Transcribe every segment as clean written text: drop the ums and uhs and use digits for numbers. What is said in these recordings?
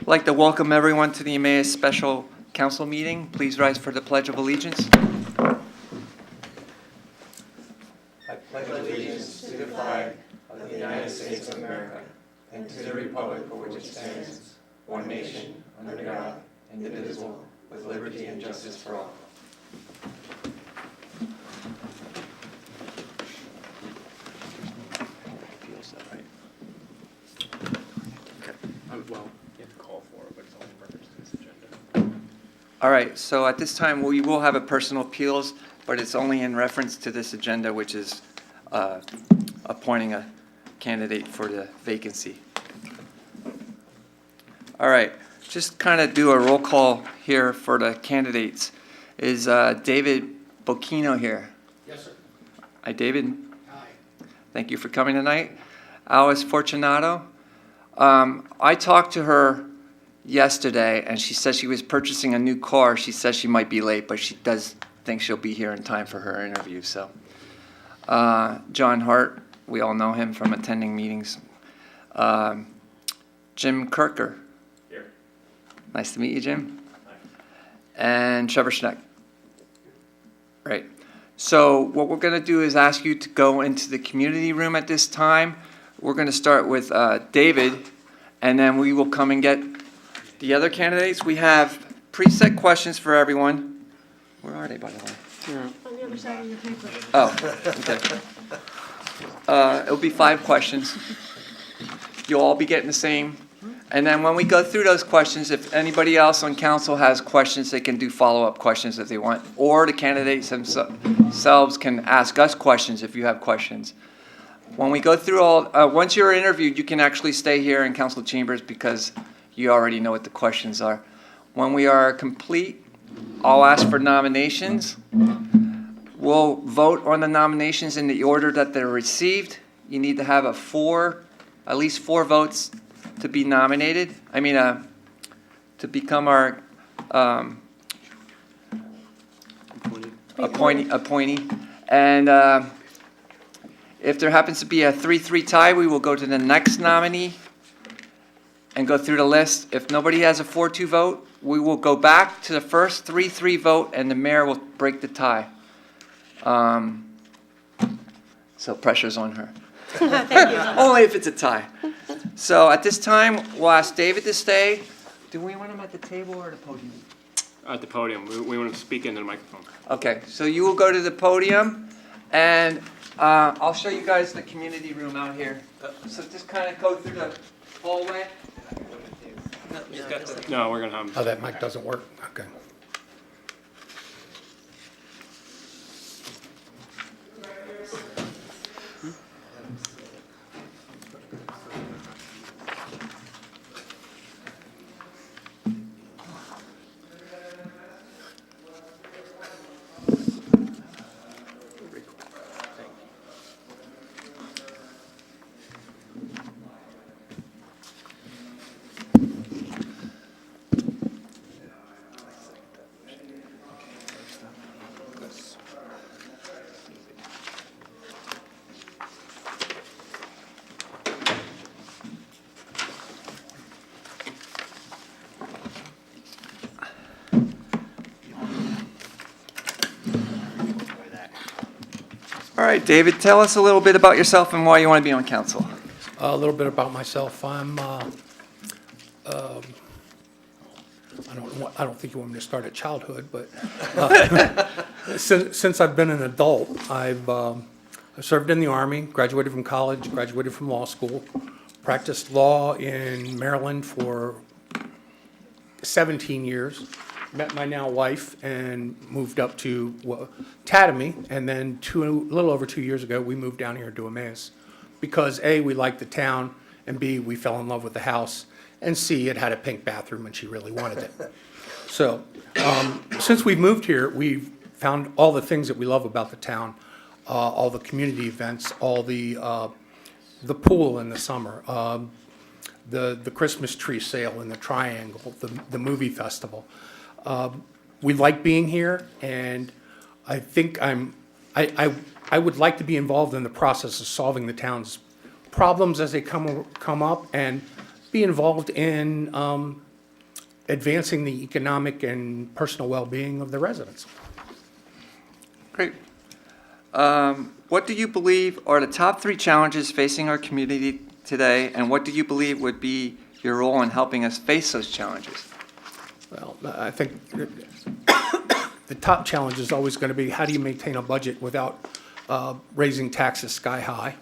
like to welcome everyone to the Emmaus Special Council meeting. Please rise for the Pledge of Allegiance. I pledge allegiance to the flag of the United States of America and to the republic for which it stands, one nation, under God, indivisible, with liberty and justice for all. Well, you have to call for it, but it's only in reference to this agenda. All right, so at this time, we will have a personal appeals, but it's only in reference to this agenda, which is appointing a candidate for the vacancy. All right, just kind of do a roll call here for the candidates. Is David Bocchino here? Yes, sir. Hi, David. Hi. Thank you for coming tonight. Alice Fortunato. I talked to her yesterday, and she said she was purchasing a new car. She says she might be late, but she does think she'll be here in time for her interview. So, John Hart, we all know him from attending meetings. Jim Kirker. Here. Nice to meet you, Jim. Hi. And Trevor Schneck. Right. So what we're going to do is ask you to go into the community room at this time. We're going to start with David, and then we will come and get the other candidates. We have preset questions for everyone. Where are they, by the way? On the other side of your paper. Oh, okay. It'll be 5 questions. You'll all be getting the same. And then when we go through those questions, if anybody else on council has questions, they can do follow-up questions if they want. Or the candidates themselves can ask us questions if you have questions. When we go through once you're interviewed, you can actually stay here in council chambers because you already know what the questions are. When we are complete, I'll ask for nominations. We'll vote on the nominations in the order that they're received. You need to have at least 4 votes to be nominated. To become our appointee. And if there happens to be a 3-3 tie, we will go to the next nominee and go through the list. If nobody has a 4-2 vote, we will go back to the first 3-3 vote, and the mayor will break the tie. So pressure's on her. Only if it's a tie. So at this time, we'll ask David to stay. Do we want him at the table or the podium? At the podium. We want to speak into the microphone. Okay, so you will go to the podium, and I'll show you guys the community room out here. So just kind of go through the hallway. No, we're going to have Oh, that mic doesn't work? Okay. All right, David, tell us a little bit about yourself and why you want to be on council. A little bit about myself. I don't think you want me to start at childhood, but since I've been an adult, I've served in the Army, graduated from college, graduated from law school, practiced law in Maryland for 17 years, met my now wife and moved up to Tatamy, and then a little over 2 years ago, we moved down here to Emmaus because A, we liked the town, and B, we fell in love with the house, and C, it had a pink bathroom and she really wanted it. So since we've moved here, we've found all the things that we love about the town, all the community events, all the pool in the summer, the Christmas tree sale in the Triangle, the movie festival. We like being here, and I think I would like to be involved in the process of solving the town's problems as they come up, and be involved in advancing the economic and personal well-being of the residents. Great. What do you believe are the top 3 challenges facing our community today, and what do you believe would be your role in helping us face those challenges? Well, I think the top challenge is always going to be how do you maintain a budget without raising taxes sky high?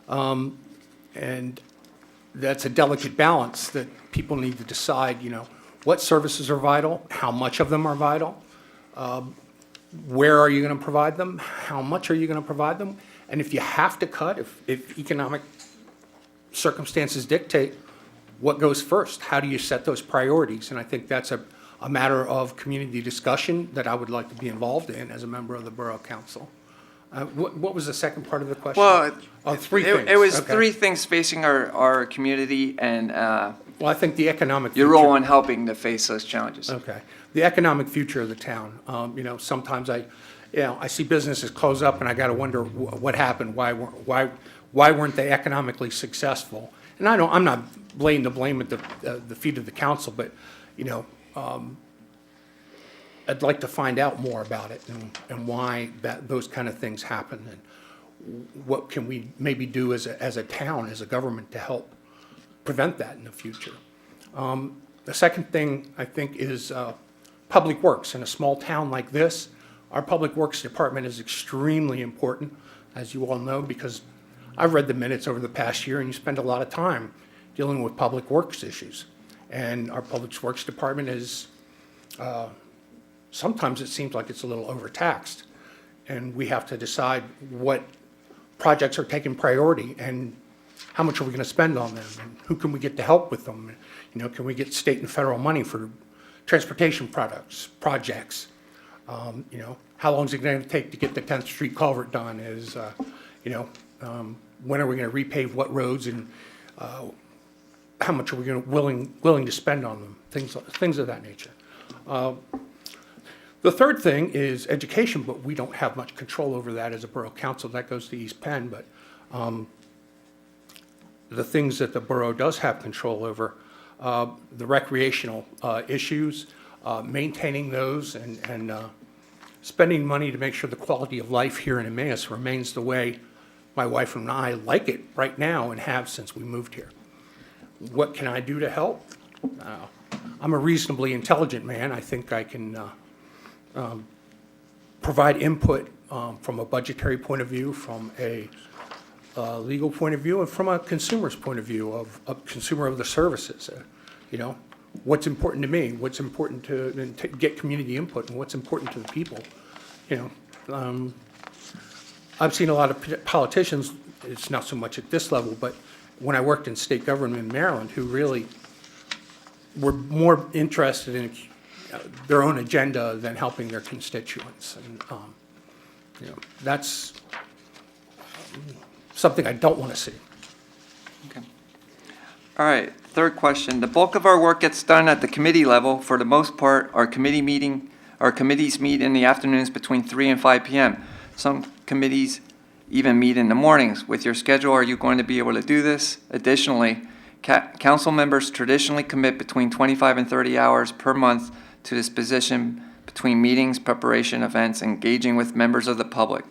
And that's a delicate balance that people need to decide, what services are vital, how much of them are vital, where are you going to provide them, how much are you going to provide them, and if you have to cut, if economic circumstances dictate, what goes first? How do you set those priorities? And I think that's a matter of community discussion that I would like to be involved in as a member of the Borough Council. What was the second part of the question? Well, Oh, 3 it things. was Okay. 3 things facing our community and Well, I think the economic your future. role in helping to face those challenges. Okay. The economic future of the town. Sometimes I see businesses close up and I got to wonder what happened. Why weren't they economically successful? And I'm not laying the blame at the feet of the council, but, I'd like to find out more about it and why those kind of things happen, and what can we maybe do as a town, as a government, to help prevent that in the future. The second thing, I think, is Public Works. In a small town like this, our Public Works Department is extremely important, as you all know, because I've read the minutes over the past year, and you spend a lot of time dealing with Public Works issues. And our Public Works Department is, sometimes it seems like it's a little overtaxed. And we have to decide what projects are taking priority and how much are we going to spend on them, and who can we get to help with them? Can we get state and federal money for transportation projects? How long is it going to take to get the 10th Street culvert done? When are we going to repave what roads, and how much are we willing to spend on them? Things of that nature. The third thing is education, but we don't have much control over that as a borough council. That goes to East Penn, but the things that the borough does have control over, the recreational issues, maintaining those, and spending money to make sure the quality of life here in Emmaus remains the way my wife and I like it right now and have since we moved here. What can I do to help? I'm a reasonably intelligent man. I think I can provide input from a budgetary point of view, from a legal point of view, and from a consumer's point of view, of a consumer of the services. What's important to me, what's important to get community input, and what's important to the people. I've seen a lot of politicians, it's not so much at this level, but when I worked in state government in Maryland, who really were more interested in their own agenda than helping their constituents. And, that's something I don't want to see. Okay. All right, third question. The bulk of our work gets done at the committee level. For the most part, our committees meet in the afternoons between 3 and 5 p.m. Some committees even meet in the mornings. With your schedule, are you going to be able to do this? Additionally, council members traditionally commit between 25 and 30 hours per month to this position between meetings, preparation, events, engaging with members of the public.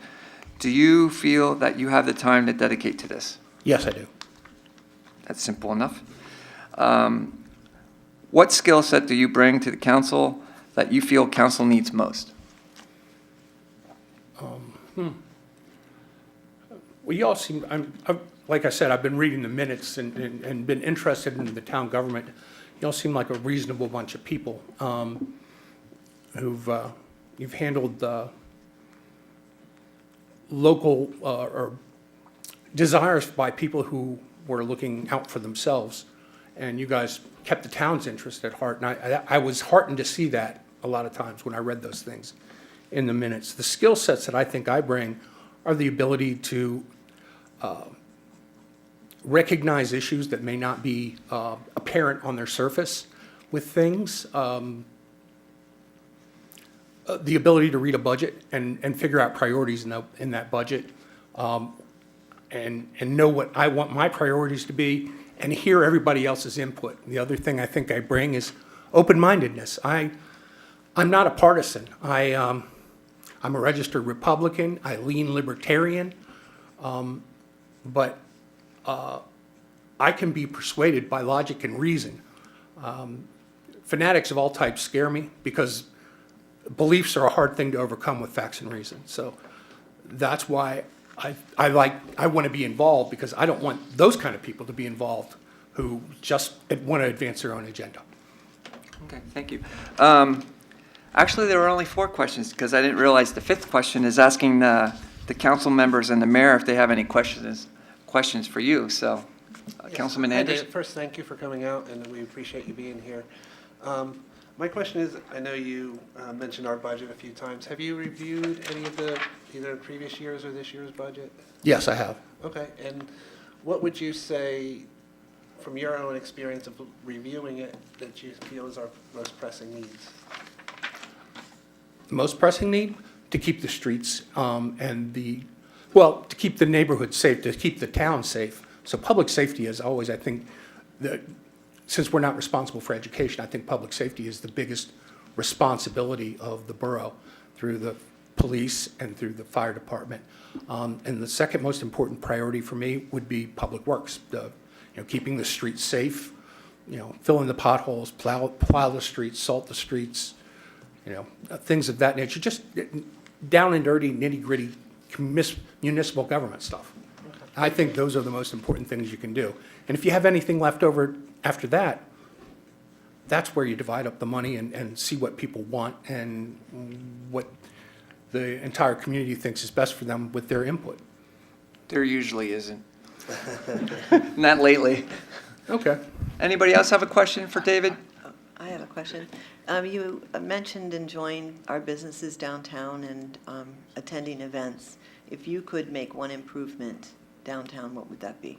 Do you feel that you have the time to dedicate to this? Yes, I do. That's simple enough. What skill set do you bring to the council that you feel council needs most? Well, you all seem, like I said, I've been reading the minutes and been interested in the town government. You all seem like a reasonable bunch of people you've handled local or desires by people who were looking out for themselves. And you guys kept the town's interest at heart. And I was heartened to see that a lot of times when I read those things in the minutes. The skill sets that I think I bring are the ability to recognize issues that may not be apparent on their surface with things, the ability to read a budget and figure out priorities in that budget, and know what I want my priorities to be, and hear everybody else's input. The other thing I think I bring is open-mindedness. I'm not a partisan. I'm a registered Republican. I lean libertarian. But I can be persuaded by logic and reason. Fanatics of all types scare me because beliefs are a hard thing to overcome with facts and reason. So that's why I want to be involved, because I don't want those kind of people to be involved who just want to advance their own agenda. Okay, thank you. Actually, there were only 4 questions, because I didn't realize the 5th question is asking the council members and the mayor if they have any questions for you. So, Councilman Hi, Dave. Anderson? First, thank you for coming out, and we appreciate you being here. My question is, I know you mentioned our budget a few times. Have you reviewed any of the, either previous years or this year's budget? Yes, I have. Okay, and what would you say, from your own experience of reviewing it, that you feel is our most pressing needs? The most pressing need, to keep the streets to keep the neighborhood safe, to keep the town safe. So public safety is always, I think, since we're not responsible for education, I think public safety is the biggest responsibility of the borough through the police and through the fire department. And the second most important priority for me would be public works, keeping the streets safe, filling the potholes, plow the streets, salt the streets, things of that nature, just down and dirty, nitty-gritty municipal government stuff. I think those are the most important things you can do. And if you have anything left over after that, that's where you divide up the money and see what people want and what the entire community thinks is best for them with their input. There usually isn't. Not lately. Okay. Anybody else have a question for David? I have a question. You mentioned enjoying our businesses downtown and attending events. If you could make one improvement downtown, what would that be?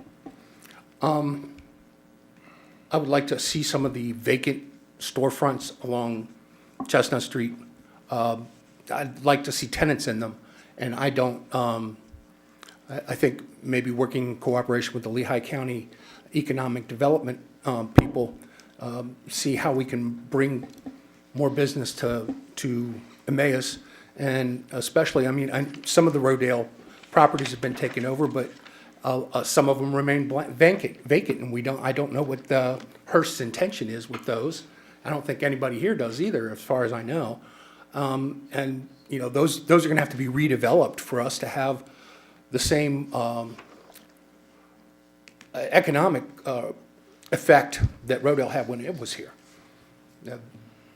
I would like to see some of the vacant storefronts along Chestnut Street. I'd like to see tenants in them, and I don't, I think maybe working in cooperation with the Lehigh County Economic Development people, see how we can bring more business to Emmaus, and especially, some of the Rodale properties have been taken over, but some of them remain vacant, and I don't know what Hearst's intention is with those. I don't think anybody here does either, as far as I know. And those are going to have to be redeveloped for us to have the same economic effect that Rodale had when it was here.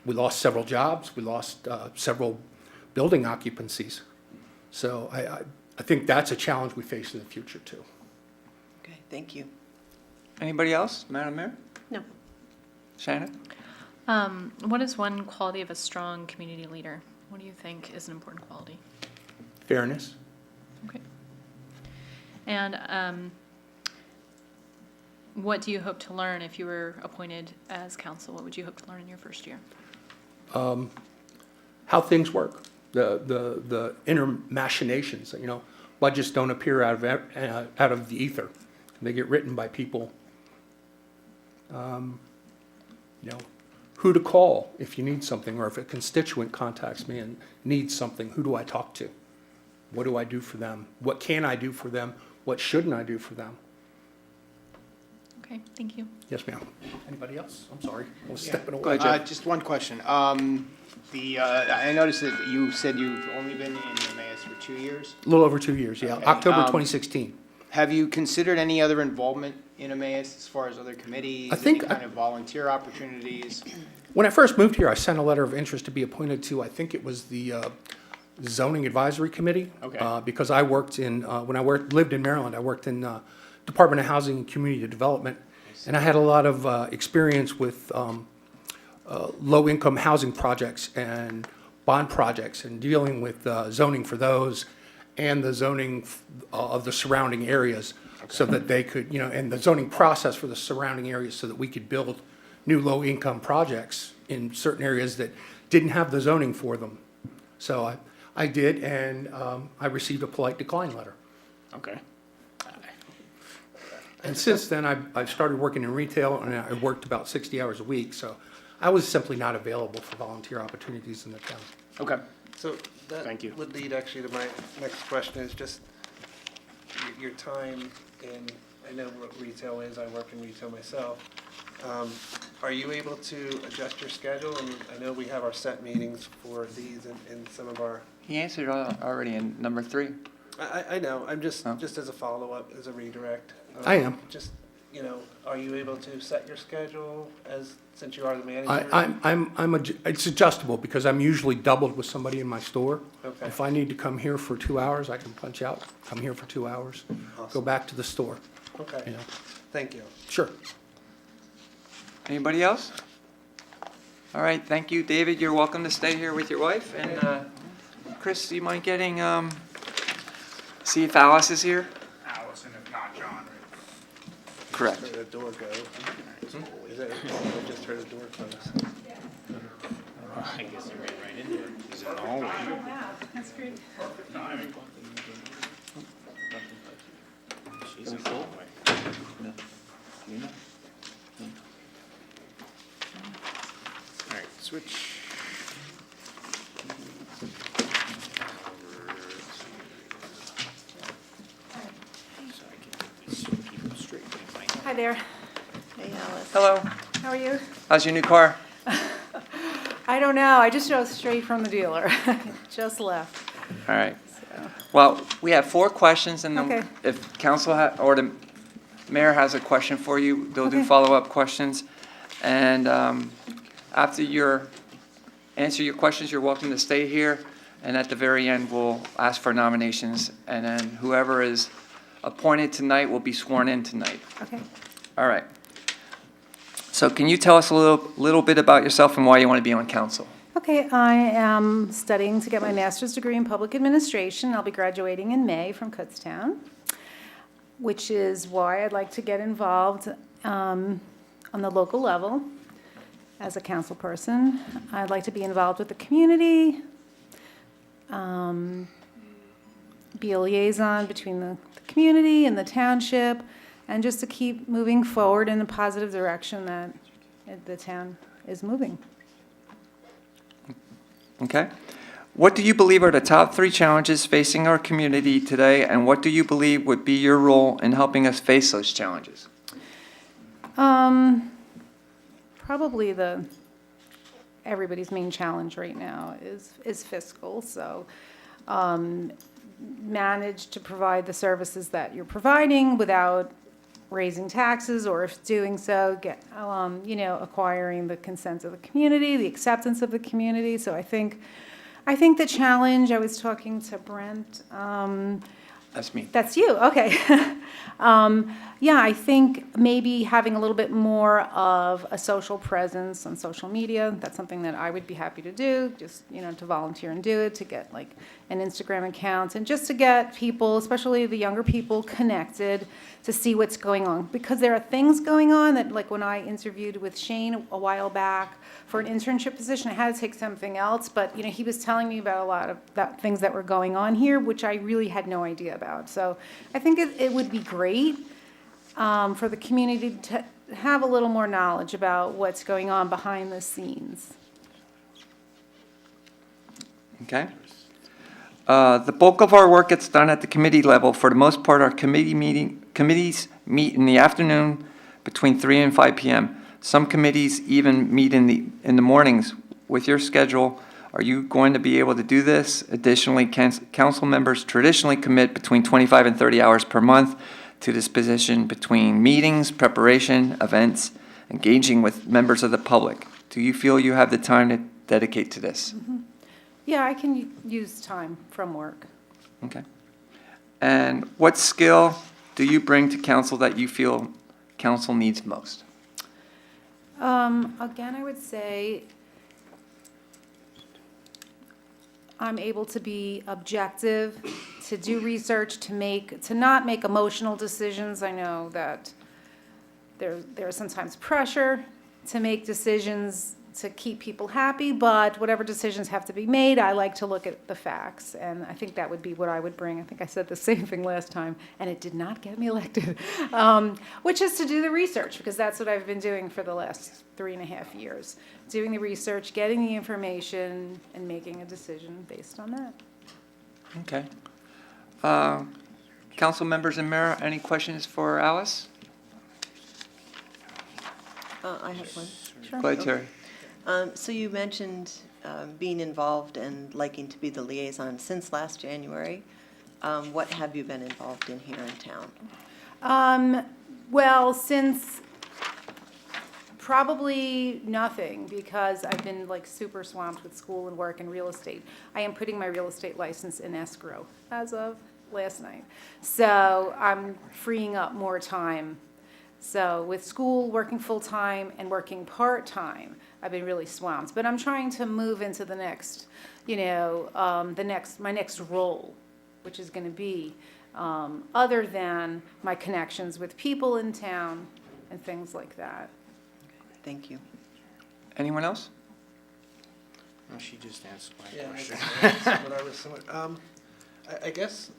We lost several jobs. We lost several building occupancies. So I think that's a challenge we face in the future, too. Okay, thank you. Anybody else? Madam Mayor? No. Shannon? What is one quality of a strong community leader? What do you think is an important quality? Fairness. Okay. And what do you hope to learn if you were appointed as council? What would you hope to learn in your first year? How things work, the inner machinations. Budgets don't appear out of the ether. They get written by people. Who to call if you need something, or if a constituent contacts me and needs something, who do I talk to? What do I do for them? What can I do for them? What shouldn't I do for them? Okay, thank you. Yes, ma'am. Anybody else? I'm sorry, I was stepping Go away. ahead, Jeff. Just one question. I noticed that you said you've only been in Emmaus for 2 years. A little over 2 years, yeah. Okay, October 2016. Have you considered any other involvement in Emmaus as far as other committees? I think any kind of volunteer opportunities? When I first moved here, I sent a letter of interest to be appointed to, I think it was the Zoning Advisory Committee. Okay. Because I worked when I lived in Maryland, I worked in Department of Housing and Community Development. And I had a lot of experience with low-income housing projects and bond projects and dealing with zoning for those and the zoning of the surrounding areas so that they could, and the zoning process for the surrounding areas so that we could build new low-income projects in certain areas that didn't have the zoning for them. So I did, and I received a polite decline letter. Okay. And since then, I've started working in retail, and I worked about 60 hours a week, so I was simply not available for volunteer opportunities in the town. Okay. So that Thank you. would lead actually to my next question is just your time in, I know what retail is, I work in retail myself. Are you able to adjust your schedule? And I know we have our set meetings for these in some of our, He answered already in number 3. I know, I'm just Oh. as a follow-up, as a redirect. I am. Just, are you able to set your schedule since you are the manager? It's adjustable because I'm usually doubled with somebody in my store. Okay. If I need to come here for 2 hours, I can punch out, come here for 2 hours, go Awesome. back to the store, Okay, you know. thank you. Sure. Anybody else? All right, thank you, David. You're welcome to stay here with your wife. And Chris, do you mind getting, see if Alice is here? Allison, if not John. Correct. Heard a door go. Is that, I just heard a door close. I guess you ran right into it. Is it in the hallway? That's great. She's in the hallway. All right, switch. So I can get these people straight. Hi there. Hey, Alice. Hello. How are you? How's your new car? I don't know. I just drove straight from the dealer. Just left. All right. Well, we have 4 questions, and Okay. then if council or the mayor has a question for you, they'll do Okay. follow-up questions. And after answer your questions, you're welcome to stay here. And at the very end, we'll ask for nominations. And then whoever is appointed tonight will be sworn in tonight. Okay. All right. So can you tell us a little bit about yourself and why you want to be on council? Okay, I am studying to get my master's degree in public administration. I'll be graduating in May from Kutztown, which is why I'd like to get involved on the local level as a council person. I'd like to be involved with the community, be a liaison between the community and the township, and just to keep moving forward in a positive direction that the town is moving. Okay. What do you believe are the top 3 challenges facing our community today, and what do you believe would be your role in helping us face those challenges? Probably everybody's main challenge right now is fiscal, so manage to provide the services that you're providing without raising taxes, or if doing so, acquiring the consent of the community, the acceptance of the community. So I think the challenge, I was talking to Brent, That's me. that's you, okay. Yeah, I think maybe having a little bit more of a social presence on social media, that's something that I would be happy to do, just, to volunteer and do it, to get like an Instagram account, and just to get people, especially the younger people, connected to see what's going on. Because there are things going on that, like when I interviewed with Shane a while back for an internship position, I had to take something else, but, he was telling me about a lot of things that were going on here, which I really had no idea about. So I think it would be great for the community to have a little more knowledge about what's going on behind the scenes. Okay. The bulk of our work gets done at the committee level. For the most part, our committees meet in the afternoon between 3 and 5 p.m. Some committees even meet in the mornings. With your schedule, are you going to be able to do this? Additionally, council members traditionally commit between 25 and 30 hours per month to this position between meetings, preparation, events, engaging with members of the public. Do you feel you have the time to dedicate to this? Yeah, I can use time from work. Okay. And what skill do you bring to council that you feel council needs most? Again, I would say I'm able to be objective, to do research, to not make emotional decisions. I know that there's sometimes pressure to make decisions to keep people happy, but whatever decisions have to be made, I like to look at the facts, and I think that would be what I would bring. I think I said the same thing last time, and it did not get me elected, which is to do the research, because that's what I've been doing for the last 3.5 years. Doing the research, getting the information, and making a decision based on that. Okay. Council members and Mayor, any questions for Alice? I have one. Sure. Go ahead, Terry. So you mentioned being involved and liking to be the liaison since last January. What have you been involved in here in town? Well, since probably nothing, because I've been like super swamped with school and work and real estate. I am putting my real estate license in escrow as of last night. So I'm freeing up more time. So with school, working full-time and working part-time, I've been really swamped. But I'm trying to move into the next, my next role, which is going to be other than my connections with people in town and things like that. Thank you. Anyone else? Well, she just answered my Yeah, question. that's what I was somewhat, I guess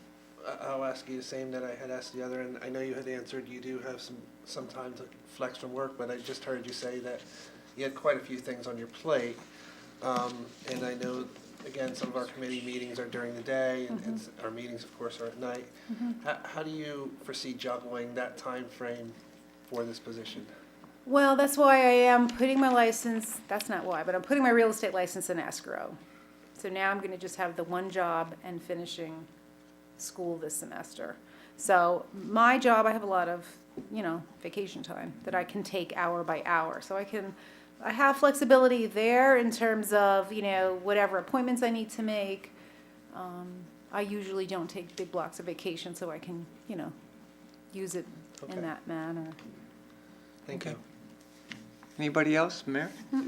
I'll ask you the same that I had asked the other, and I know you had answered, you do have some time to flex from work, but I just heard you say that you had quite a few things on your plate. And I know, again, some of our committee meetings are during the day, and our meetings, of course, are at night. How do you foresee juggling that time frame for this position? Well, that's why I am putting my license, that's not why, but I'm putting my real estate license in escrow. So now I'm going to just have the one job and finishing school this semester. So my job, I have a lot of, vacation time that I can take hour by hour. So I have flexibility there in terms of, whatever appointments I need to make. I usually don't take big blocks of vacation, so I can, use it Okay. in that manner. Thank you. Anybody else, Mayor? All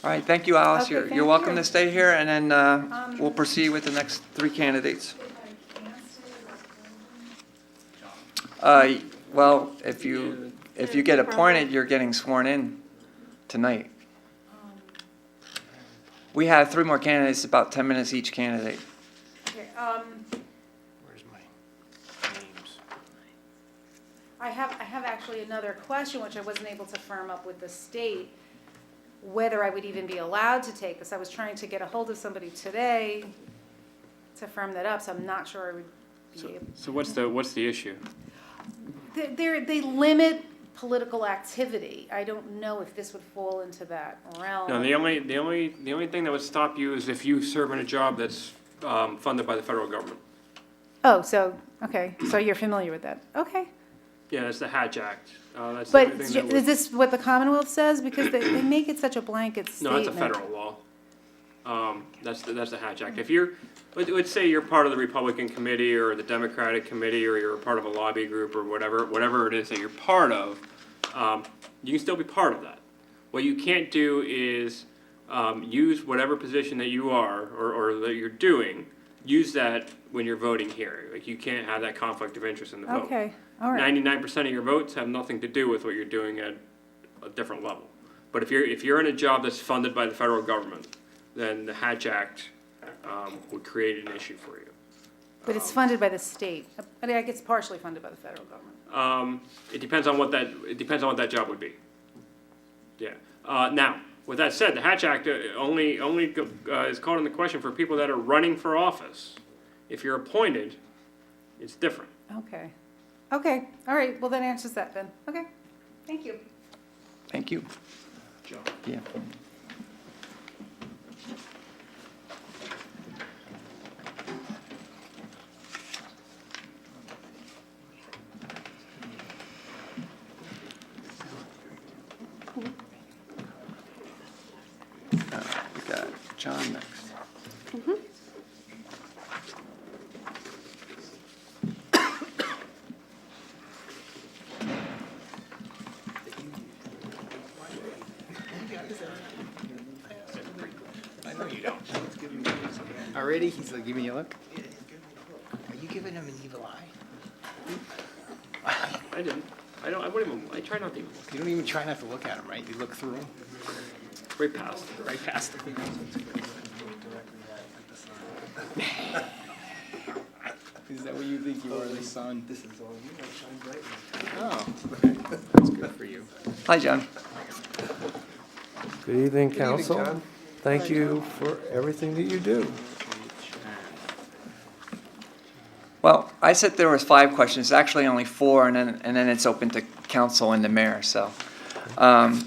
right, thank you, Alice. Okay, You're thank welcome you. to stay here, and then we'll proceed with the next 3 candidates. Well, if you get appointed, you're getting sworn in tonight. We have 3 more candidates, about 10 minutes each candidate. Okay, Where's my names? I have actually another question, which I wasn't able to firm up with the state, whether I would even be allowed to take this. I was trying to get a hold of somebody today to firm that up, so I'm not sure I would be able. So what's the issue? They limit political activity. I don't know if this would fall into that realm. No, the only thing that would stop you is if you serve in a job that's funded by the federal government. Oh, so, okay, so you're familiar with that. Okay. Yeah, that's the Hatch Act. That's the But only thing that would- is this what the Commonwealth says? Because they make it such a blanket No, statement. that's a federal law. That's the Hatch Act. If you're, let's say you're part of the Republican committee or the Democratic committee, or you're a part of a lobby group or whatever it is that you're part of, you can still be part of that. What you can't do is use whatever position that you are or that you're doing, use that when you're voting here. Like, you can't have that conflict of interest in the vote. Okay, all right. 99% of your votes have nothing to do with what you're doing at a different level. But if you're in a job that's funded by the federal government, then the Hatch Act would create an issue for you. But it's funded by the state. I think it's partially funded by the federal government. It depends on what that job would be. Yeah. Now, with that said, the Hatch Act only is called into question for people that are running for office. If you're appointed, it's different. Okay. Okay, all right, well, that answers that then. Okay, thank you. Thank you. Yeah. We got John next. I know you don't. Already? He's like, give me a look. Are you giving him an evil eye? I didn't. I wouldn't even, I try not to. You don't even try not to look at him, right? You look through him. Right past, right past. Is that what you think you are, the sun? This is all you, I shine brightly. Oh, that's good for you. Hi, John. Good evening, Good evening, council. John. Thank you for everything that you do. Well, I said there was 5 questions, actually only 4, and then it's open to council and the mayor, so.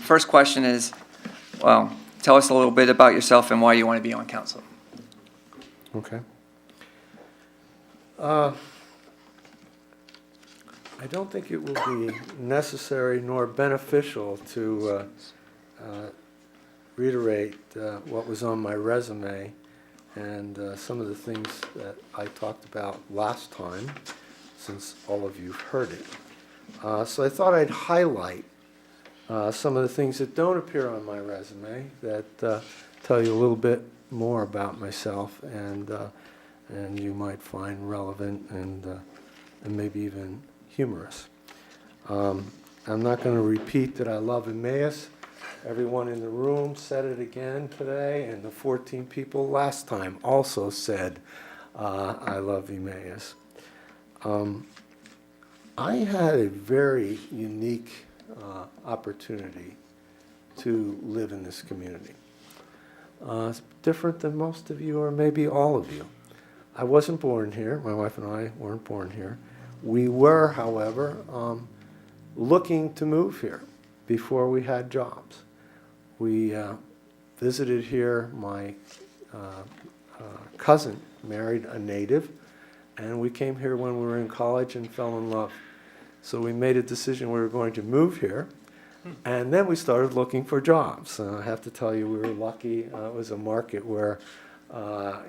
First question is, well, tell us a little bit about yourself and why you want to be on council. Okay. I don't think it will be necessary nor beneficial to reiterate what was on my resume and some of the things that I talked about last time, since all of you have heard it. So I thought I'd highlight some of the things that don't appear on my resume that tell you a little bit more about myself and you might find relevant and maybe even humorous. I'm not going to repeat that I love Emmaus. Everyone in the room said it again today, and the 14 people last time also said, I love Emmaus. I had a very unique opportunity to live in this community. It's different than most of you, or maybe all of you. I wasn't born here. My wife and I weren't born here. We were, however, looking to move here before we had jobs. We visited here. My cousin married a native, and we came here when we were in college and fell in love. So we made a decision we were going to move here, and then we started looking for jobs. I have to tell you, we were lucky. It was a market where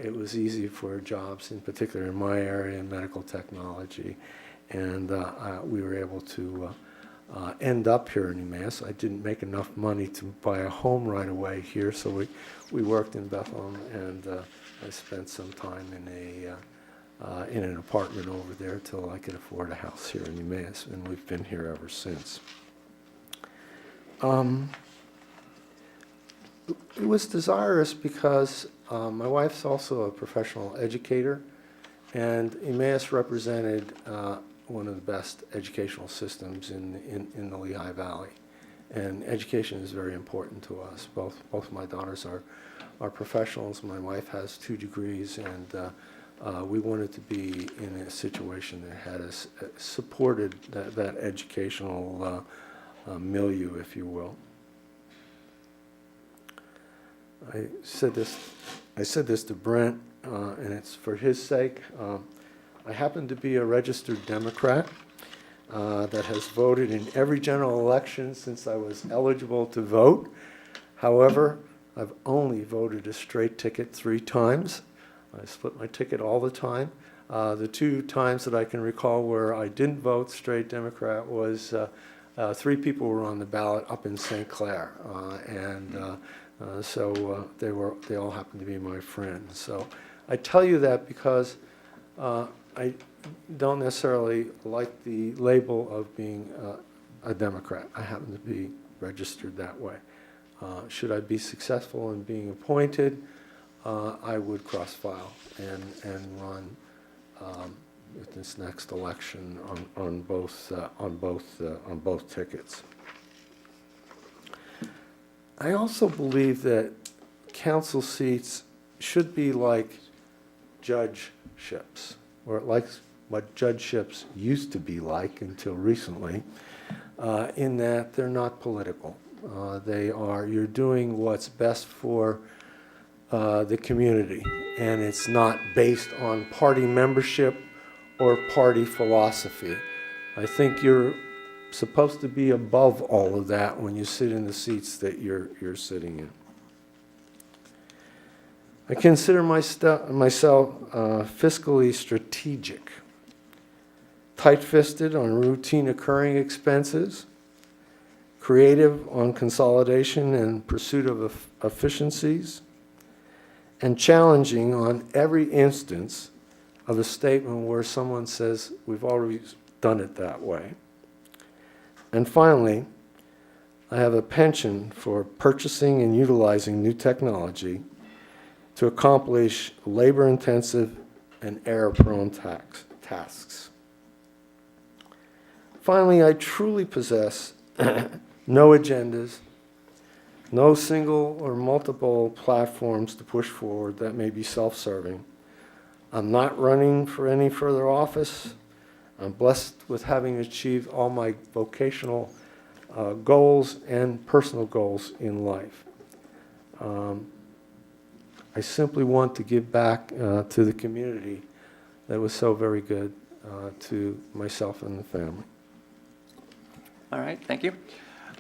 it was easy for jobs, in particular in my area in medical technology, and we were able to end up here in Emmaus. I didn't make enough money to buy a home right away here, so we worked in Bethlehem, and I spent some time in an apartment over there till I could afford a house here in Emmaus, and we've been here ever since. It was desirous because my wife's also a professional educator, and Emmaus represented one of the best educational systems in the Lehigh Valley. And education is very important to us. Both my daughters are professionals. My wife has 2 degrees, and we wanted to be in a situation that had us supported that educational milieu, if you will. I said this to Brent, and it's for his sake. I happen to be a registered Democrat that has voted in every general election since I was eligible to vote. However, I've only voted a straight ticket 3 times. I split my ticket all the time. The 2 times that I can recall where I didn't vote straight Democrat was 3 people were on the ballot up in St. Clair, so they all happened to be my friends. So I tell you that because I don't necessarily like the label of being a Democrat. I happen to be registered that way. Should I be successful in being appointed, I would cross-file and run with this next election on both tickets. I also believe that council seats should be like judgeships, or like what judgeships used to be like until recently, in that they're not political. You're doing what's best for the community, and it's not based on party membership or party philosophy. I think you're supposed to be above all of that when you sit in the seats that you're sitting in. I consider myself fiscally strategic, tight-fisted on routine occurring expenses, creative on consolidation and pursuit of efficiencies, and challenging on every instance of a statement where someone says, we've already done it that way. And finally, I have a penchant for purchasing and utilizing new technology to accomplish labor-intensive and error-prone tasks. Finally, I truly possess no agendas, no single or multiple platforms to push forward that may be self-serving. I'm not running for any further office. I'm blessed with having achieved all my vocational goals and personal goals in life. I simply want to give back to the community that was so very good to myself and the family. All right, thank you.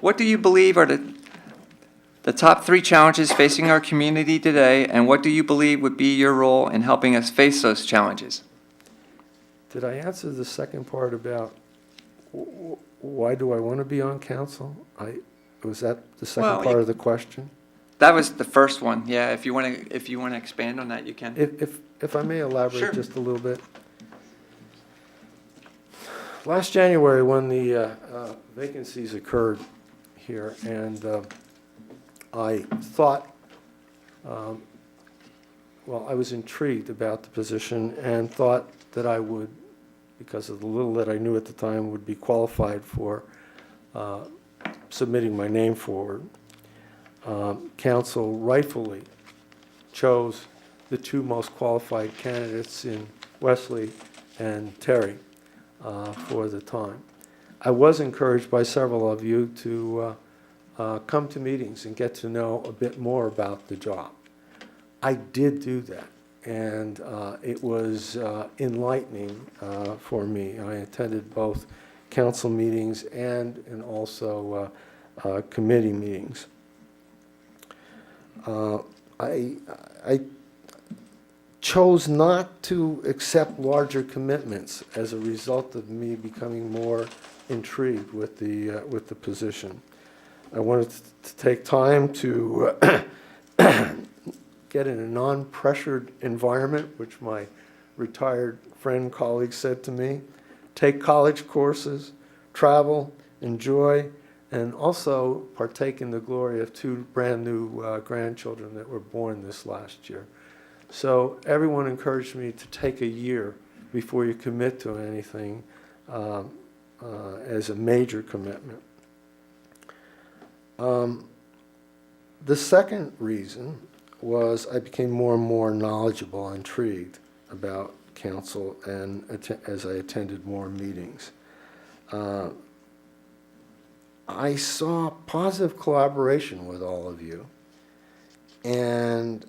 What do you believe are the top 3 challenges facing our community today, and what do you believe would be your role in helping us face those challenges? Did I answer the second part about why do I want to be on council? Was that the second Well, part of the question? That was the first one. Yeah, if you want to expand on that, you can. If I may elaborate Sure. just a little bit. Last January, when the vacancies occurred here, and I thought, I was intrigued about the position and thought that I would, because of the little that I knew at the time, would be qualified for submitting my name forward. Council rightfully chose the 2 most qualified candidates in Wesley and Terry for the time. I was encouraged by several of you to come to meetings and get to know a bit more about the job. I did do that, and it was enlightening for me. I attended both council meetings and also committee meetings. I chose not to accept larger commitments as a result of me becoming more intrigued with the position. I wanted to take time to get in a non-pressured environment, which my retired friend colleague said to me, take college courses, travel, enjoy, and also partake in the glory of 2 brand new grandchildren that were born this last year. So everyone encouraged me to take a year before you commit to anything as a major commitment. The second reason was I became more and more knowledgeable and intrigued about council and as I attended more meetings. I saw positive collaboration with all of you, and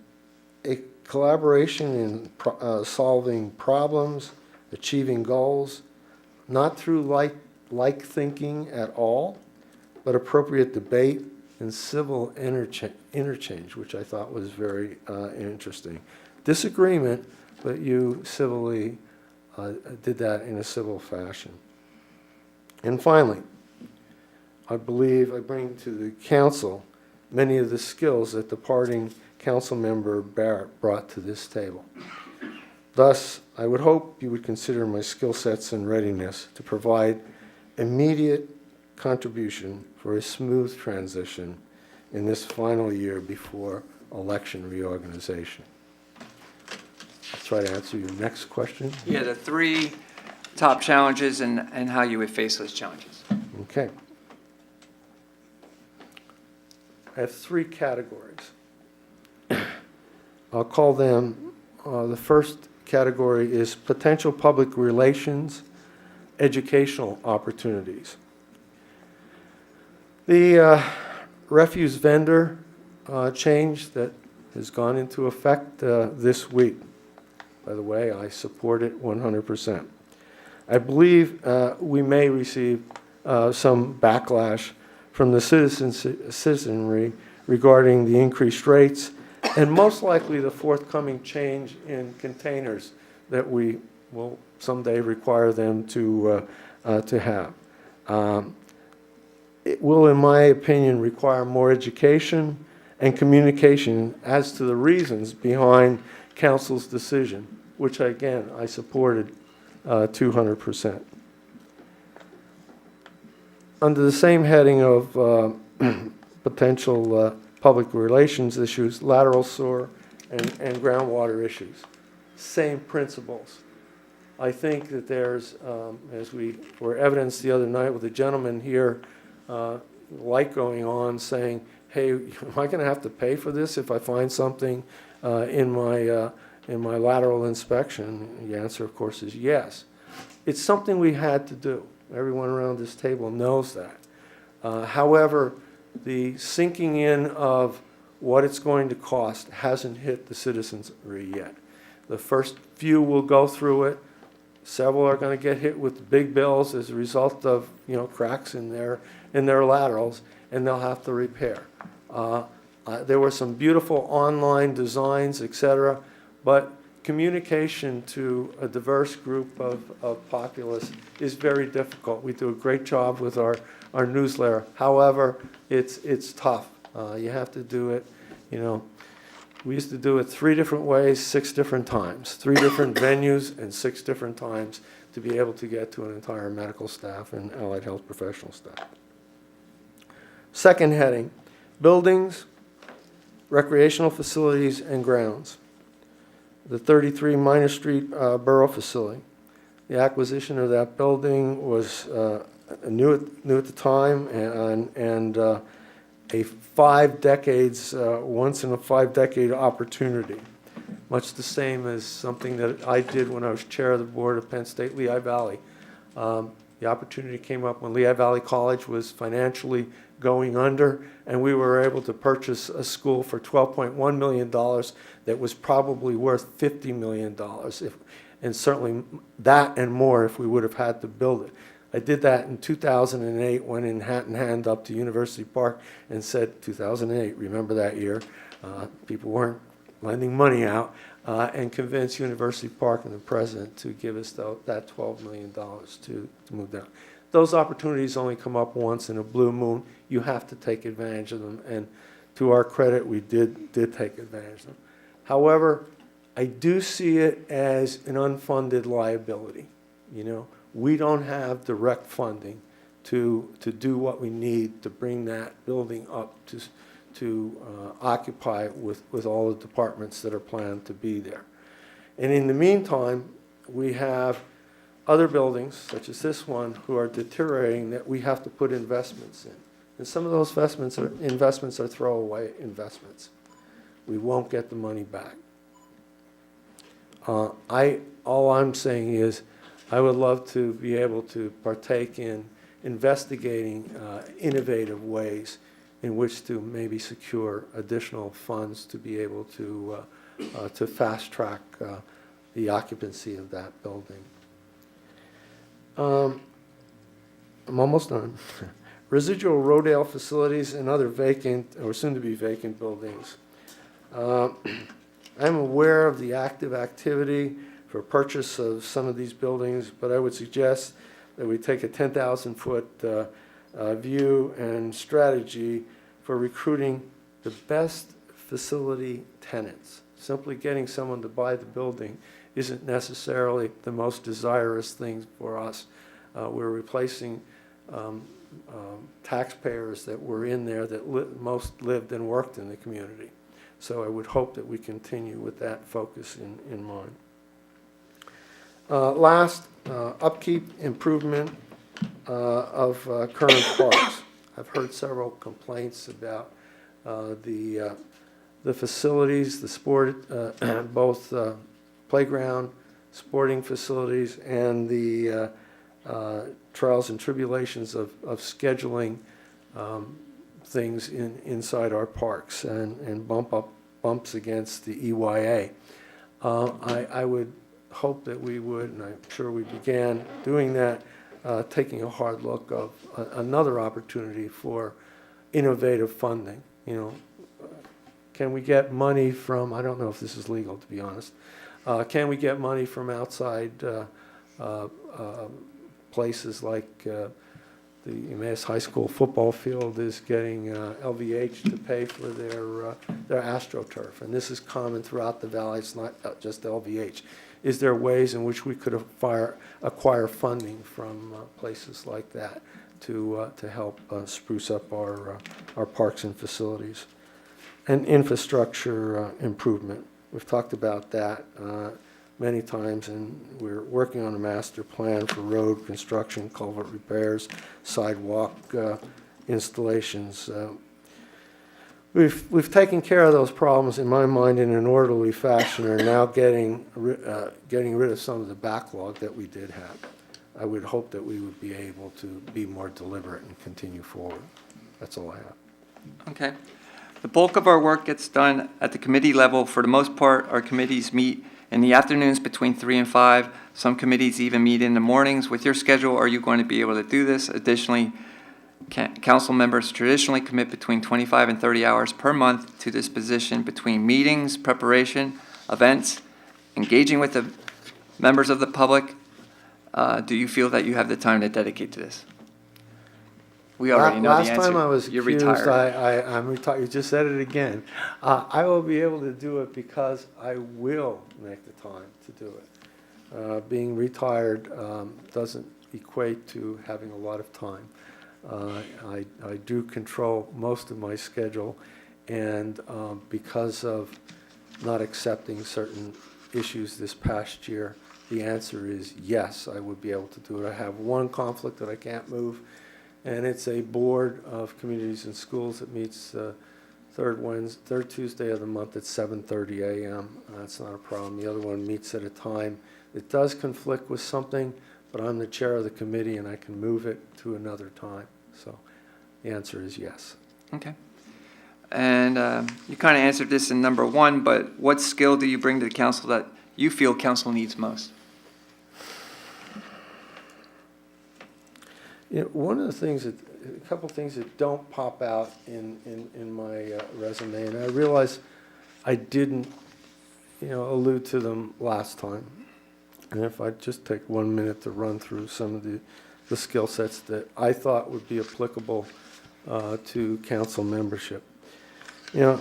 a collaboration in solving problems, achieving goals, not through like thinking at all, but appropriate debate and civil interchange, which I thought was very interesting. Disagreement, but you civilly did that in a civil fashion. And finally, I believe I bring to the council many of the skills that departing council member Barrett brought to this table. Thus, I would hope you would consider my skill sets and readiness to provide immediate contribution for a smooth transition in this final year before election reorganization. I'll try to answer your next question. Yeah, the 3 top challenges and how you would face those challenges. Okay. I have 3 categories. I'll call them, the first category is potential public relations, educational opportunities. The refuse vendor change that has gone into effect this week. By the way, I support it 100%. I believe we may receive some backlash from the citizenry regarding the increased rates and most likely the forthcoming change in containers that we will someday require them to have. It will, in my opinion, require more education and communication as to the reasons behind council's decision, which again, I supported 200%. Under the same heading of potential public relations issues, lateral sewer, and groundwater issues. Same principles. I think that there's, as we were evidenced the other night with a gentleman here, light going on saying, hey, am I going to have to pay for this if I find something in my lateral inspection? The answer, of course, is yes. It's something we had to do. Everyone around this table knows that. However, the sinking in of what it's going to cost hasn't hit the citizenry yet. The first few will go through it. Several are going to get hit with big bills as a result of, cracks in their laterals, and they'll have to repair. There were some beautiful online designs, etc., but communication to a diverse group of populace is very difficult. We do a great job with our newsletter. However, it's tough. You have to do it, we used to do it 3 different ways, 6 different times, 3 different venues and 6 different times to be able to get to an entire medical staff and allied health professional staff. Second heading, buildings, recreational facilities, and grounds. The 33 Minor Street Borough Facility. The acquisition of that building was new at the time, and a 5 decades, once in a 5-decade opportunity, much the same as something that I did when I was chair of the board of Penn State Lehigh Valley. The opportunity came up when Lehigh Valley College was financially going under, and we were able to purchase a school for $12.1 million that was probably worth $50 million, and certainly that and more if we would have had to build it. I did that in 2008, went in hat in hand up to University Park and said, 2008, remember that year, people weren't lending money out, and convinced University Park and the president to give us that $12 million to move down. Those opportunities only come up once in a blue moon. You have to take advantage of them, and to our credit, we did take advantage of them. However, I do see it as an unfunded liability. We don't have direct funding to do what we need to bring that building up to occupy with all the departments that are planned to be there. And in the meantime, we have other buildings, such as this one, who are deteriorating that we have to put investments in. And some of those investments are throwaway investments. We won't get the money back. All I'm saying is I would love to be able to partake in investigating innovative ways in which to maybe secure additional funds to be able to fast track the occupancy of that building. I'm almost done. Residual Rodale facilities and other vacant or soon-to-be vacant buildings. I'm aware of the active activity for purchase of some of these buildings, but I would suggest that we take a 10,000-foot view and strategy for recruiting the best facility tenants. Simply getting someone to buy the building isn't necessarily the most desirous thing for us. We're replacing taxpayers that were in there that most lived and worked in the community. So I would hope that we continue with that focus in mind. Last, upkeep, improvement of current parks. I've heard several complaints about the facilities, the sport, both playground, sporting facilities, and the trials and tribulations of scheduling things inside our parks and bumps against the EYA. I would hope that we would, and I'm sure we began doing that, taking a hard look of another opportunity for innovative funding. Can we get money from, I don't know if this is legal to be honest, can we get money from outside places like the Emmaus High School football field is getting LVH to pay for their AstroTurf, and this is common throughout the valley. It's not just LVH. Is there ways in which we could acquire funding from places like that to help spruce up our parks and facilities. And infrastructure improvement. We've talked about that many times, and we're working on a master plan for road construction, culvert repairs, sidewalk installations. We've taken care of those problems, in my mind, in an orderly fashion, and are now getting rid of some of the backlog that we did have. I would hope that we would be able to be more deliberate and continue forward. That's all I have. Okay. The bulk of our work gets done at the committee level. For the most part, our committees meet in the afternoons between 3 and 5. Some committees even meet in the mornings. With your schedule, are you going to be able to do this? Additionally, council members traditionally commit between 25 and 30 hours per month to this position between meetings, preparation, events, engaging with the members of the public. Do you feel that you have the time to dedicate to this? We already know the answer. Last time I was You're accused, retired. I'm retired. You just said it again. I will be able to do it because I will make the time to do it. Being retired doesn't equate to having a lot of time. I do control most of my schedule, and because of not accepting certain issues this past year, the answer is yes, I would be able to do it. I have one conflict that I can't move, and it's a board of communities and schools that meets third Tuesday of the month at 7:30 a.m. That's not a problem. The other one meets at a time that does conflict with something, but I'm the chair of the committee and I can move it to another time. So the answer is yes. Okay. And you kind of answered this in number 1, but what skill do you bring to the council that you feel council needs most? You know, one of the things a couple things that don't pop out in my resume, and I realize I didn't, allude to them last time. And if I just take 1 minute to run through some of the skill sets that I thought would be applicable to council membership. I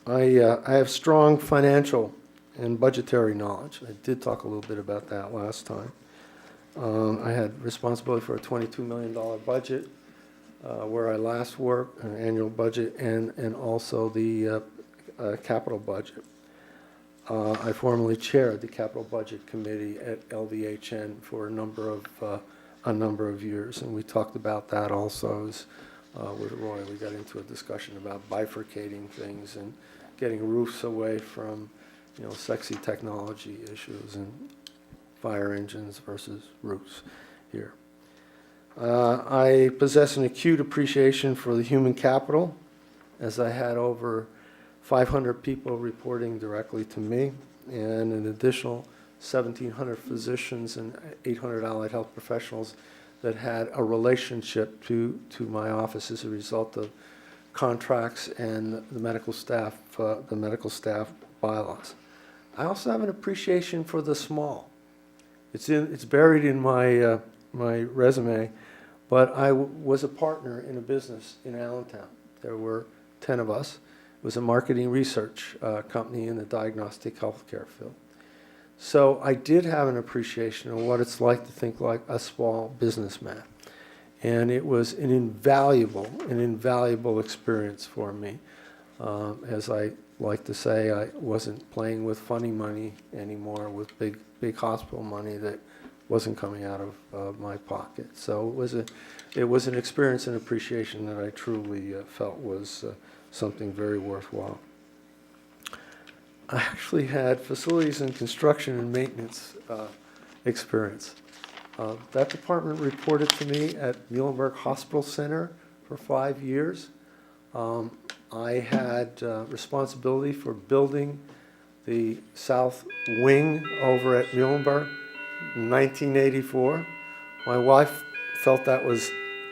have strong financial and budgetary knowledge. I did talk a little bit about that last time. I had responsibility for a $22 million budget where I last worked, an annual budget, and also the capital budget. I formerly chaired the capital budget committee at LVHN for a number of years, and we talked about that also with Roy. We got into a discussion about bifurcating things and getting roofs away from sexy technology issues and fire engines versus roofs here. I possess an acute appreciation for the human capital, as I had over 500 people reporting directly to me, and an additional 1,700 physicians and 800 allied health professionals that had a relationship to my office as a result of contracts and the medical staff bylaws. I also have an appreciation for the small. It's buried in my my resume, but I was a partner in a business in Allentown. There were 10 of us. It was a marketing research company in the diagnostic healthcare field. So I did have an appreciation of what it's like to think like a small businessman. And it was an invaluable experience for me. As I like to say, I wasn't playing with funny money anymore, with big hospital money that wasn't coming out of my pocket. So it was an experience and appreciation that I truly felt was something very worthwhile. I actually had facilities and construction and maintenance experience. That department reported to me at Muhlenberg Hospital Center for 5 years. I had responsibility for building the south wing over at Muhlenberg in 1984. My wife felt that was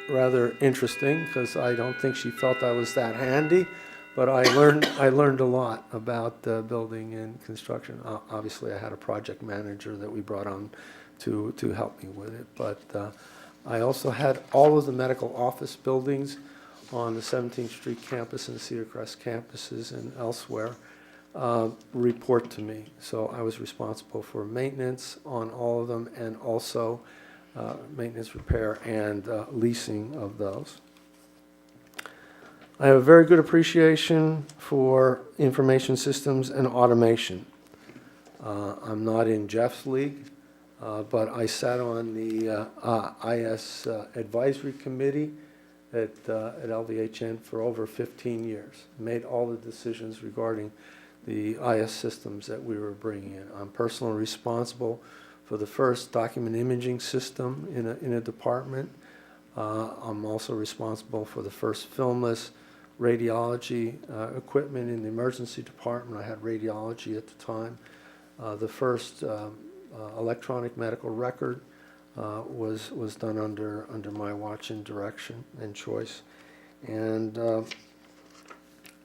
rather interesting because I don't think she felt I was that handy, but I learned a lot about building and construction. Obviously, I had a project manager that we brought on to help me with it, but I also had all of the medical office buildings on the 17th Street campus and the Cedar Crest campuses and elsewhere report to me. So I was responsible for maintenance on all of them and also maintenance, repair, and leasing of those. I have a very good appreciation for information systems and automation. I'm not in Jeff's league, but I sat on the IS Advisory Committee at LVHN for over 15 years. Made all the decisions regarding the IS systems that we were bringing in. I'm personally responsible for the first document imaging system in a department. I'm also responsible for the first filmless radiology equipment in the emergency department. I had radiology at the time. The first electronic medical record was done under my watch and direction and choice. And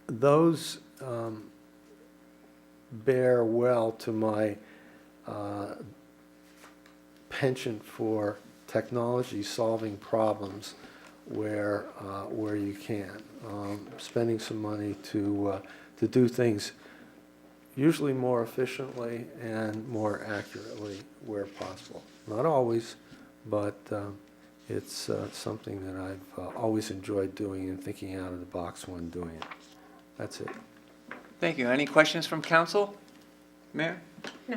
those bear well to my penchant for technology solving problems where you can, spending some money to do things usually more efficiently and more accurately where possible. Not always, but it's something that I've always enjoyed doing and thinking out of the box when doing it. That's it. Thank you. Any questions from council? Mayor? No.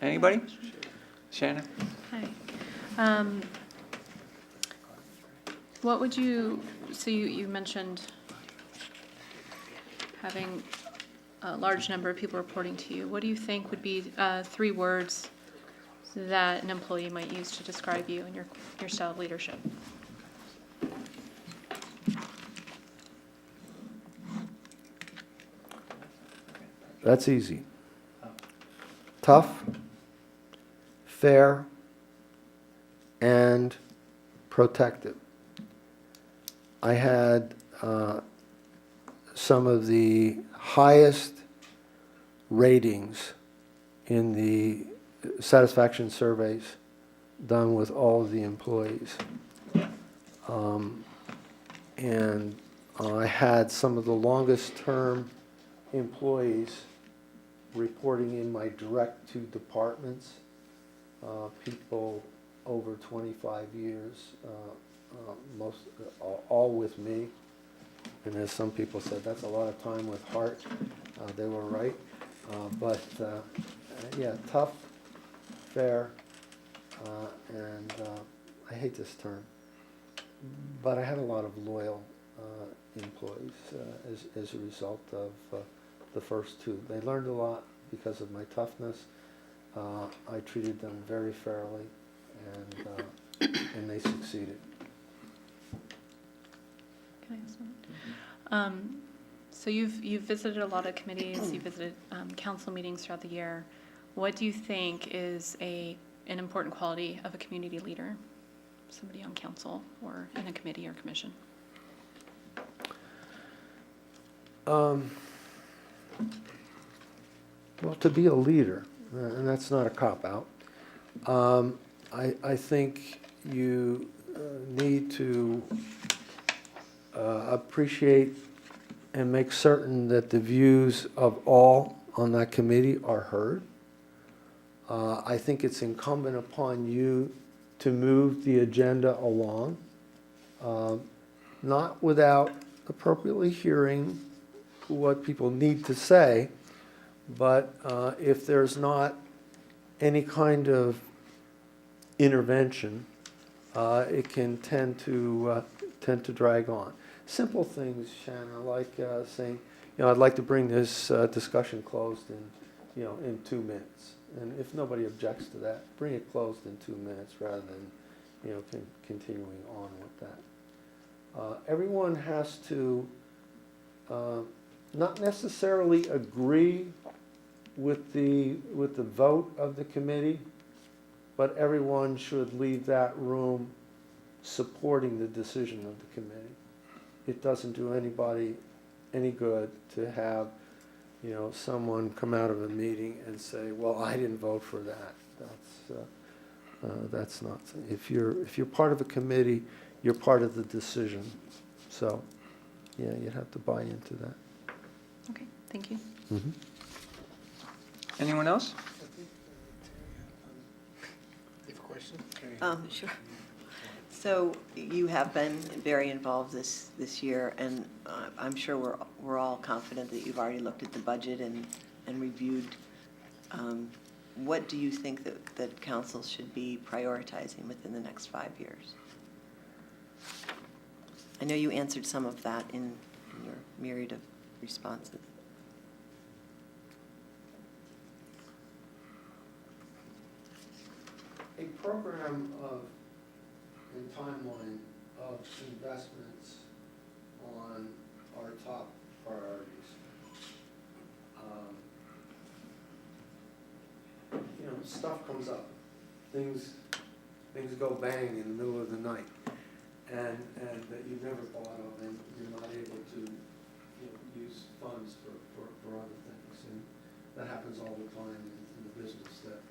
Anybody? Shannon? Hi. What would you, so you mentioned having a large number of people reporting to you. What do you think would be 3 words that an employee might use to describe you and your style of leadership? That's easy. Tough, fair, and protective. I had some of the highest ratings in the satisfaction surveys done with all of the employees. And I had some of the longest term employees reporting in my direct to departments, people over 25 years, all with me. And as some people said, that's a lot of time with Hart. They were right. But yeah, tough, fair, and I hate this term, but I had a lot of loyal employees as a result of the first 2. They learned a lot because of my toughness. I treated them very fairly, and they succeeded. Can I ask one? So you've visited a lot of committees, you've visited council meetings throughout the year. What do you think is an important quality of a community leader? Somebody on council or in a committee or commission? Well, to be a leader, and that's not a cop-out, I think you need to appreciate and make certain that the views of all on that committee are heard. I think it's incumbent upon you to move the agenda along, not without appropriately hearing what people need to say, but if there's not any kind of intervention, it can tend to drag on. Simple things, Shannon, like saying, I'd like to bring this discussion closed in 2 minutes. And if nobody objects to that, bring it closed in 2 minutes rather than, continuing on with that. Everyone has to not necessarily agree with the vote of the committee, but everyone should leave that room supporting the decision of the committee. It doesn't do anybody any good to have, someone come out of a meeting and say, "Well, I didn't vote for that." That's not. If you're part of a committee, you're part of the decision. So, yeah, you'd have to buy into that. Okay, thank you. Mm-hmm. Anyone else? question? Sure. So you have been very involved this year, and I'm sure we're all confident that you've already looked at the budget and reviewed. What do you think that council should be prioritizing within the next 5 years? I know you answered some of that in your myriad of responses. A program of, and timeline of investments on our top priorities. You know, stuff comes up, things go bang in the middle of the night, and that you never thought of, and you're not able to, you know, use funds for other things, and that happens all the time in the business that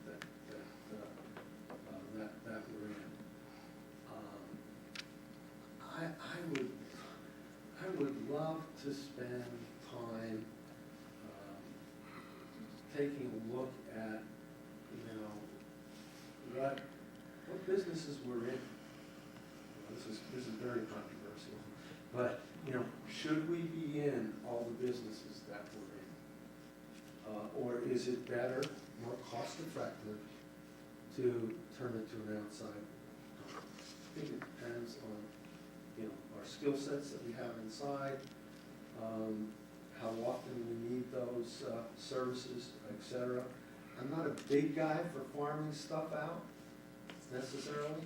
we're in. I would love to spend time taking a look at, you know, what businesses we're in. This is very controversial, but, you know, should we be in all the businesses that we're in? Or is it better, more cost-effective, to turn it to an outside company? I think it depends on, you know, our skill sets that we have inside, how often we need those services, et cetera. I'm not a big guy for farming stuff out necessarily,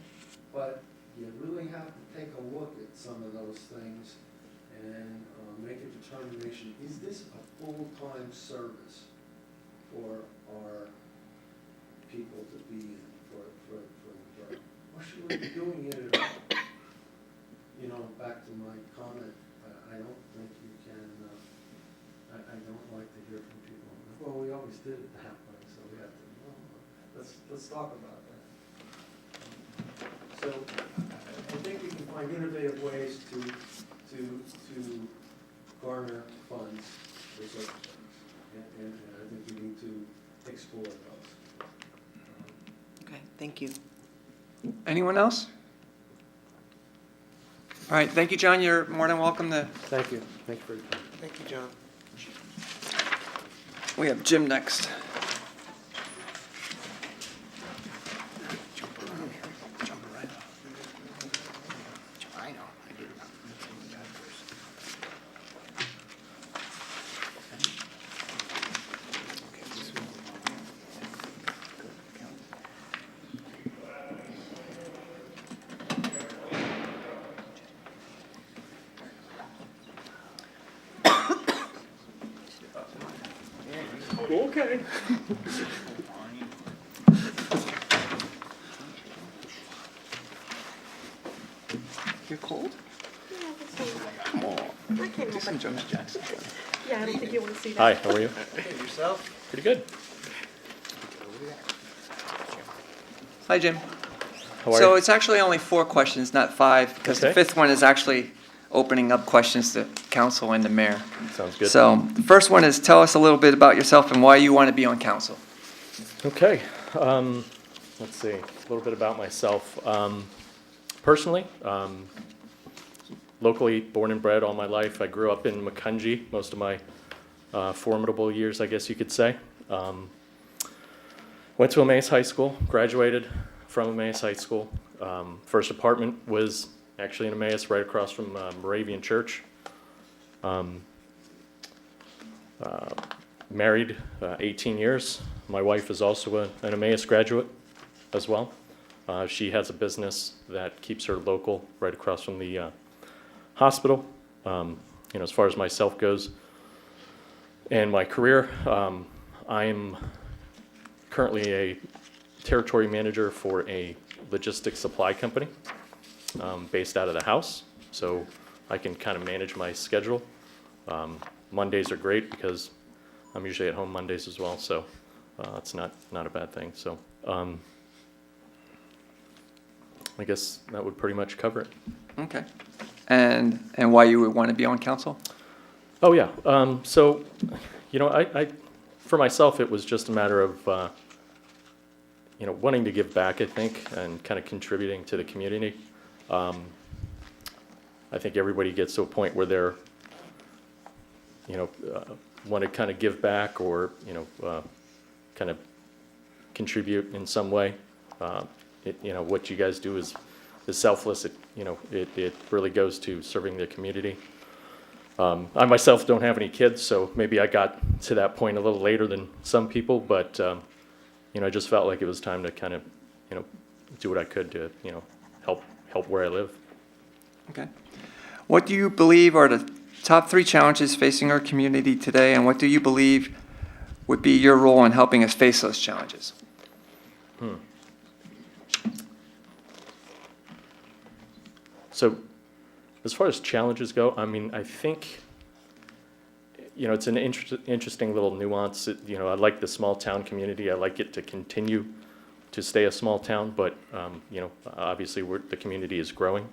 but you really have to take a look at some of those things and make a determination, is this a full-time service for our people to be in for the borough? Or should we be doing it at all? You know, back to my comment, I don't think you can, I don't like to hear from people, well, we always did it that way, so we have to, well, let's talk about that. So I think we can find innovative ways to garner funds for certain things, and I think we need to explore those. Okay, thank you. Anyone else? All right, thank you, John. You're more than welcome to. Thank you. Thank you for your time. Thank you, John. We have Jim next. I know, I did not. Okay. You're cold? Come on. I can't do some Jonas Jackson. Yeah, I don't think you want to see that. Hi, how are you? Hey, yourself? Pretty good. Hi, Jim. How are So you? it's actually only 4 questions, not 5, because the Okay. 5th one is actually opening up questions to council and the mayor. Sounds good. So the first one is, tell us a little bit about yourself and why you want to be on council. Okay, let's see, a little bit about myself. Personally, locally born and bred all my life. I grew up in Macungie, most of my formidable years, I guess you could say. Went to Emmaus High School, graduated from Emmaus High School. First apartment was actually in Emmaus, right across from Moravian Church. Married 18 years. My wife is also an Emmaus graduate as well. She has a business that keeps her local, right across from the hospital. You know, as far as myself goes and my career, I'm currently a territory manager for a logistics supply company based out of the house. So I can kind of manage my schedule. Mondays are great because I'm usually at home Mondays as well, so it's not a bad thing. So I guess that would pretty much cover it. Okay. And why you would want to be on council? Oh, yeah. So, you know, I for myself, it was just a matter of wanting to give back, I think, and kind of contributing to the community. I think everybody gets to a point where they're, want to kind of give back or, kind of contribute in some way. What you guys do is selfless. It really goes to serving the community. I myself don't have any kids, so maybe I got to that point a little later than some people, but, I just felt like it was time to kind of, do what I could to, help where I live. Okay. What do you believe are the top 3 challenges facing our community today, and what do you believe would be your role in helping us face those challenges? So, as far as challenges go, I think, it's an interesting little nuance. I like the small town community. I like it to continue to stay a small town, but, obviously the community is growing.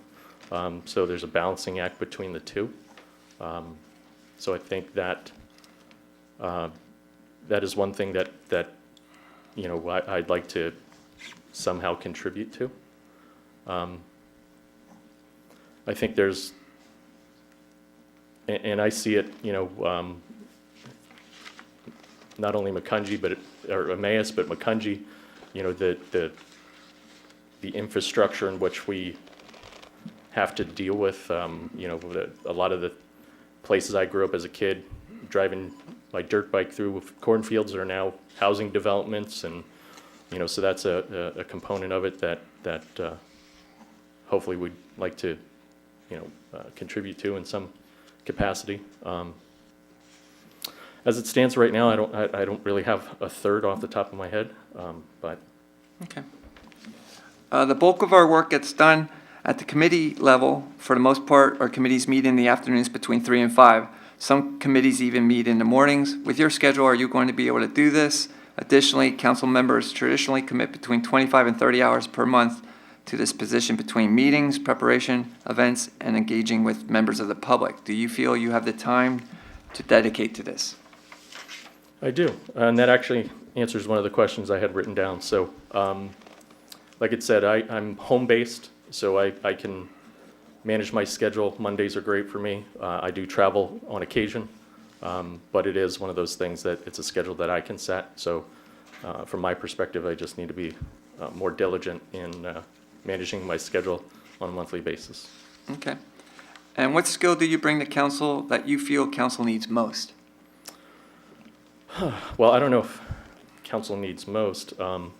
So there's a balancing act between the two. So I think that that is one thing that I'd like to somehow contribute to. I think there's, and I see it, not only Macungie, or Emmaus, but Macungie, the infrastructure in which we have to deal with, a lot of the places I grew up as a kid, driving my dirt bike through cornfields are now housing developments, and, so that's a component of it that hopefully we'd like to, contribute to in some capacity. As it stands right now, I don't really have a third off the top of my head, but. Okay. The bulk of our work gets done at the committee level. For the most part, our committees meet in the afternoons between 3 and 5. Some committees even meet in the mornings. With your schedule, are you going to be able to do this? Additionally, council members traditionally commit between 25 and 30 hours per month to this position between meetings, preparation, events, and engaging with members of the public. Do you feel you have the time to dedicate to this? I do, and that actually answers one of the questions I had written down. So, like it said, I'm home-based, so I can manage my schedule. Mondays are great for me. I do travel on occasion, but it is one of those things that it's a schedule that I can set. So, from my perspective, I just need to be more diligent in managing my schedule on a monthly basis. Okay. And what skill do you bring to council that you feel council needs most? Well, I don't know if council needs most. In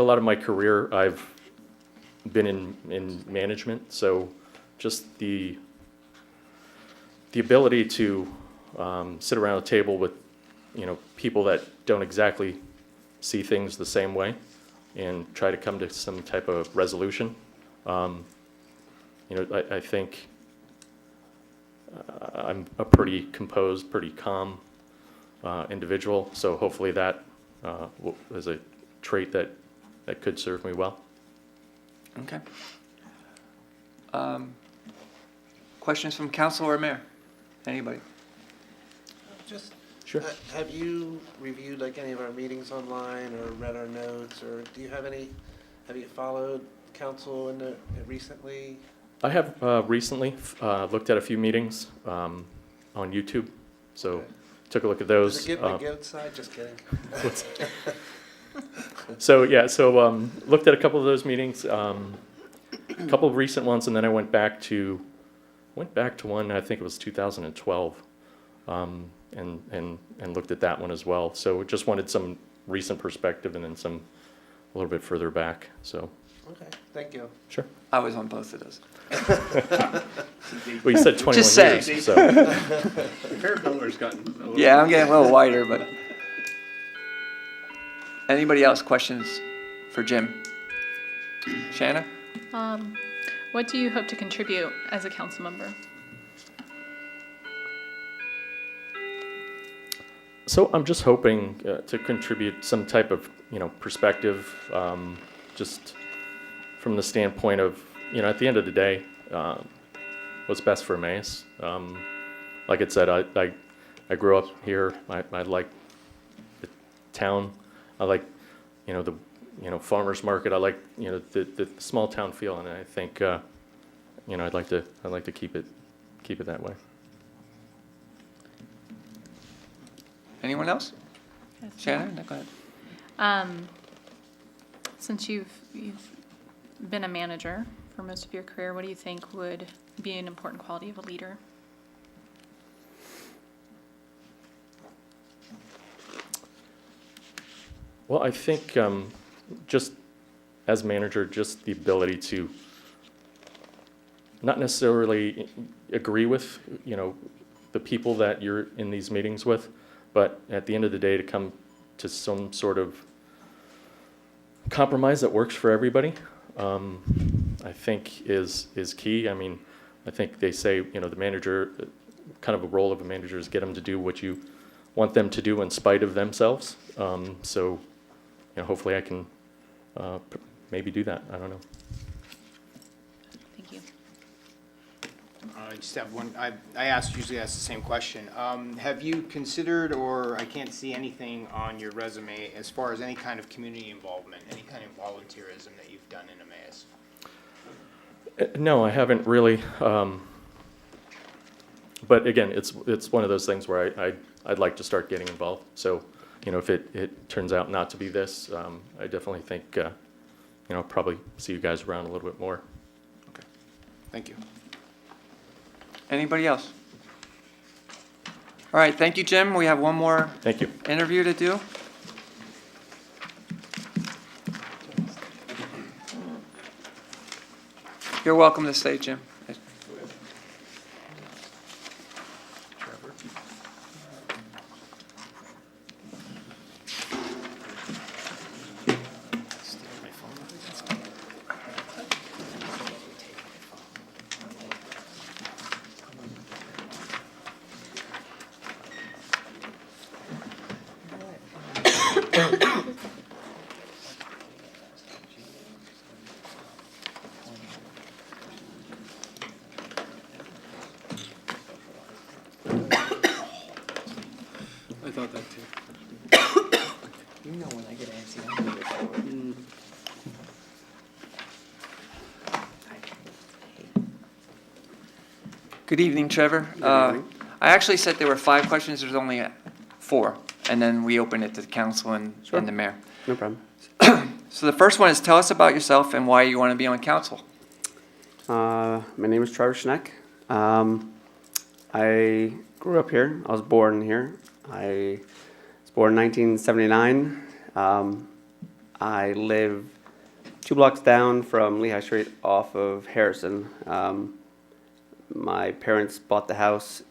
a lot of my career, I've been in management, so just the ability to sit around a table with, people that don't exactly see things the same way and try to come to some type of resolution. I think I'm a pretty composed, pretty calm individual, so hopefully that is a trait that could serve me well. Okay. Questions from council or mayor? Anybody? Just, Sure. have you reviewed like any of our meetings online or read our notes, or have you followed council recently? I have recently looked at a few meetings on YouTube, so Okay. took a look at those. Is it getting to get outside? Just kidding. So looked at a couple of those meetings, a couple of recent ones, and then I went back to one, I think it was 2012, and looked at that one as well. So just wanted some recent perspective and then some a little bit further back. So Okay, thank you. sure. I was on both of those. Well, you said 21 Just saying. years, so. Your hair color's gotten a little. Yeah, I'm getting a little whiter, but. Anybody else questions for Jim? Shanna? What do you hope to contribute as a council member? So I'm just hoping to contribute some type of, perspective, just from the standpoint of, at the end of the day, what's best for Emmaus. Like I said, I grew up here. I like the town. I like, the, farmer's market. I like, the small town feel, and I think, I'd like to keep it that way. Anyone else? Yes. Shannon, no, go ahead. Since you've been a manager for most of your career, what do you think would be an important quality of a leader? Well, I think just as manager, just the ability to not necessarily agree with, the people that you're in these meetings with, but at the end of the day, to come to some sort of compromise that works for everybody, I think is key. I mean, I think they say, the manager, kind of a role of a manager is get them to do what you want them to do in spite of themselves. So, hopefully I can maybe do that. I don't know. Thank you. I just have one, I usually ask the same question. Have you considered, or I can't see anything on your resume as far as any kind of community involvement, any kind of volunteerism that you've done in Emmaus? No, I haven't really. But again, it's one of those things where I'd like to start getting involved. So, if it turns out not to be this, I definitely think, I'll probably see you guys around a little bit more. Okay, thank you. Anybody else? All right, thank you, Jim. We have one more Thank you. interview to do. You're welcome to stay, Jim. I thought that too. You know when I get antsy, I'm gonna get Good evening, Trevor. I actually said there were 5 questions. There's only 4, and then we open it to the council and the mayor. No problem. So the first one is, tell us about yourself and why you want to be on council. My name is Trevor Schneck. I grew up here. I was born here. I was born in 1979. I live 2 blocks down from Lehigh Street off of Harrison. My parents bought the house